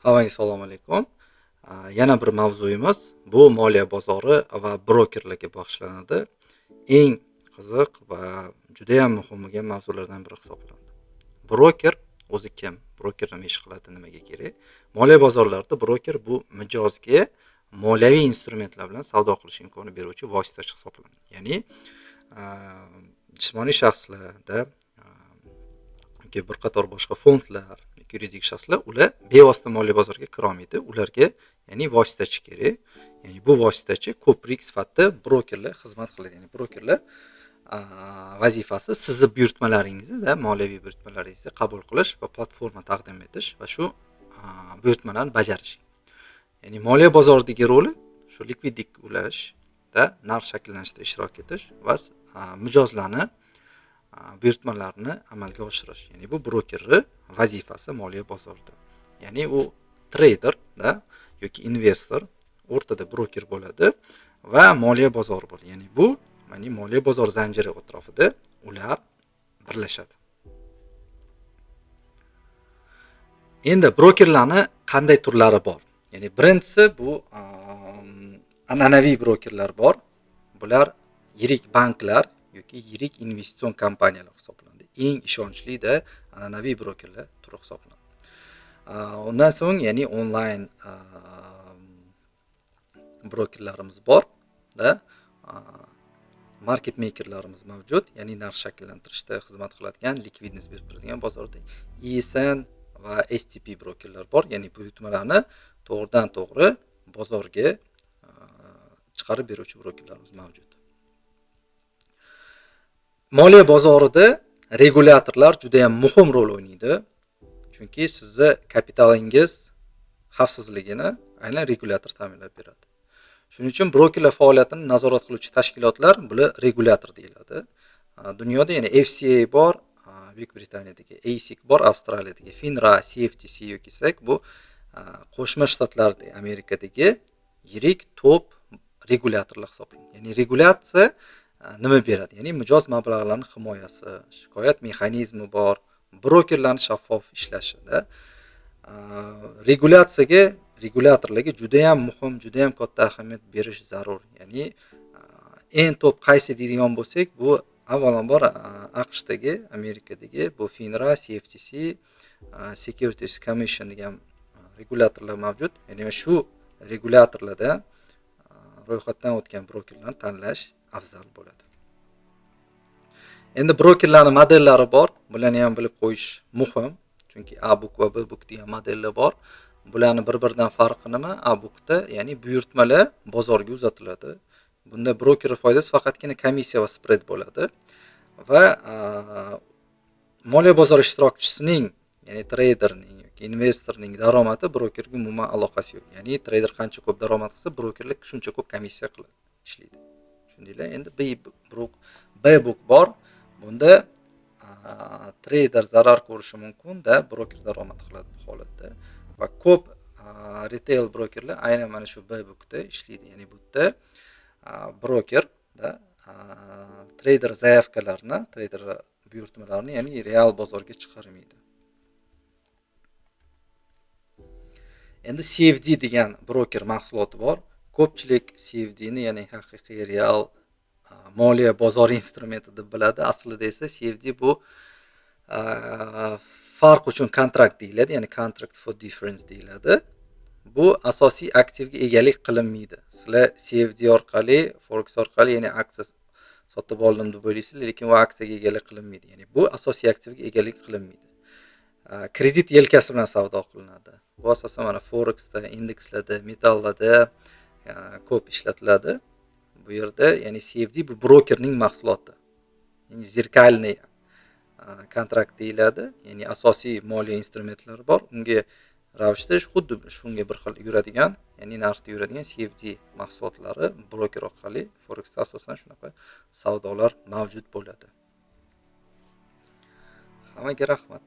Hammaga assalomu alaykum. Yana bir mavzuyimiz bu moliya bozori va brokerlarga bag'ishlanadi. Eng qiziq va juda ham muhim bo'lgan mavzulardan biri hisoblanadi. Broker o'zi kim? Broker nima ish qiladi, nimaga kerak? Moliya bozorlarida broker bu mijozga moliyaviy instrumentlar bilan savdo qilish imkonini beruvchi vositachi hisoblanadi. Ya'ni jismoniy shaxslarda yoki bir qator boshqa fondlar, yuridik shaxslar ular bevosita moliya bozoriga kira olmaydi. Ularga ya'ni vositachi kerak. Ya'ni bu vositachi ko'prik sifatida brokerlar xizmat qiladi. Ya'ni brokerlar vazifasi sizni buyurtmalaringizni, moliyaviy buyurtmalaringizni qabul qilish va platforma taqdim etish va shu buyurtmalarni bajarish. Ya'ni moliya bozoridagi roli shu likvidlik ulashda narx shakllanishda ishtirok etish va mijozlarni buyurtmalarni amalga oshirish. Ya'ni bu brokerning vazifasi moliya bozorida. Ya'ni u trader yoki investor o'rtada broker bo'ladi va moliya bozori bo'ladi. Ya'ni bu moliya bozor zanjiri atrofida ular birlashadi. Endi brokerlarni qanday turlari bor? Ya'ni birinchisi bu an'anaviy brokerlar bor. Bular yirik banklar yoki yirik investitsion kompaniyalar hisoblanadi. Eng ishonchli an'anaviy brokerlar turi hisoblanadi. Undan so'ng ya'ni onlayn brokerlarimiz bor market makerlarimiz mavjud, ya'ni narx shakllantirishda xizmat qiladigan, likvidnost berib turadigan bozorda ESN va STP brokerlar bor, ya'ni buyurtmalarni to'g'ridan to'g'ri bozorga chiqarib beruvchi brokerlarimiz mavjud. Moliya bozorida regulyatorlar juda ham muhim rol o'ynaydi. Chunki sizni kapitalingiz xavfsizligini aynan regulyator ta'minlab beradi. Shuning uchun brokerlar faoliyatini nazorat qiluvchi tashkilotlar bular regulyator deyiladi. Dunyoda yana FCA bor, Buyuk Britaniyadagi ASIC bor, Avstraliyadagi FINRA, CFTC yoki SEC bu Qo'shma Shtatlarda, Amerikadagi yirik top regulyatorlar hisoblanadi. Ya'ni regulyatsiya nima beradi? Ya'ni mijoz mablag'larining himoyasi, shikoyat mexanizmi bor, brokerlarning shaffof ishlashida. Regulyatorlarga juda ham muhim, juda ham katta ahamiyat berish zarur. Ya'ni eng top qaysi deydigan bo'lsak, bu avvalambor AQShdagi, Amerikadagi bu FINRA, CFTC, Securities Commission degan regulyatorlar mavjud. Ya'ni shu regulyatorlarda ro'yxatdan o'tgan brokerlarni tanlash afzal bo'ladi. Endi brokerlarning modellari bor. Bularni ham bilib qo'yish muhim. Chunki A-book va B-book degan modellar bor. Bularning bir-biridan farqi nima? A-bookda ya'ni buyurtmalar bozorga uzatiladi. Bunda broker foydasi faqatgina komissiya va spread bo'ladi. Va moliya bozori ishtirokchisining, ya'ni traderning yoki investorning daromadi brokerga umuman aloqasi yo'q. Ya'ni trader qancha ko'p daromad qilsa, brokerlik shuncha ko'p komissiya qilib ishlaydi. Tushundinglar? Endi B-book bor. Bunda trader zarar ko'rishi mumkin, broker daromad qiladi bu holatda. Va ko'p retail brokerlar aynan mana shu B-bookda ishlaydi. Ya'ni bu yerda broker trader zaявкаларni, trader buyurtmalarini, ya'ni real bozorga chiqarmaydi. Endi CFD degan broker mahsuloti bor. Ko'pchilik CFD ni, ya'ni haqiqiy real moliya bozori instrumenti deb biladi. Aslida esa CFD bu farq uchun kontrakt deyiladi, ya'ni contract for difference deyiladi. Bu asosiy aktivga egalik qilinmaydi. Sizlar CFD orqali, forex orqali, ya'ni aksiya sotib oldim deb o'ylaysizlar, lekin bu aksiyaga egalik qilinmaydi. Ya'ni bu asosiy aktivga egalik qilinmaydi. Kredit yelkasi bilan savdo qilinadi. Bu asosan mana forexda, indekslarda, metallarda ko'p ishlatiladi. Bu yerda ya'ni CFD bu brokerning mahsuloti. Ya'ni zirkalniy kontrakt deyiladi. Ya'ni asosiy moliya instrumentlari bor. Unga ravishda xuddi shunga bir xil yuradigan, ya'ni narxda yuradigan CFD mahsulotlari broker orqali forexda asosan shunaqa savdolar mavjud bo'ladi. Hammaga rahmat.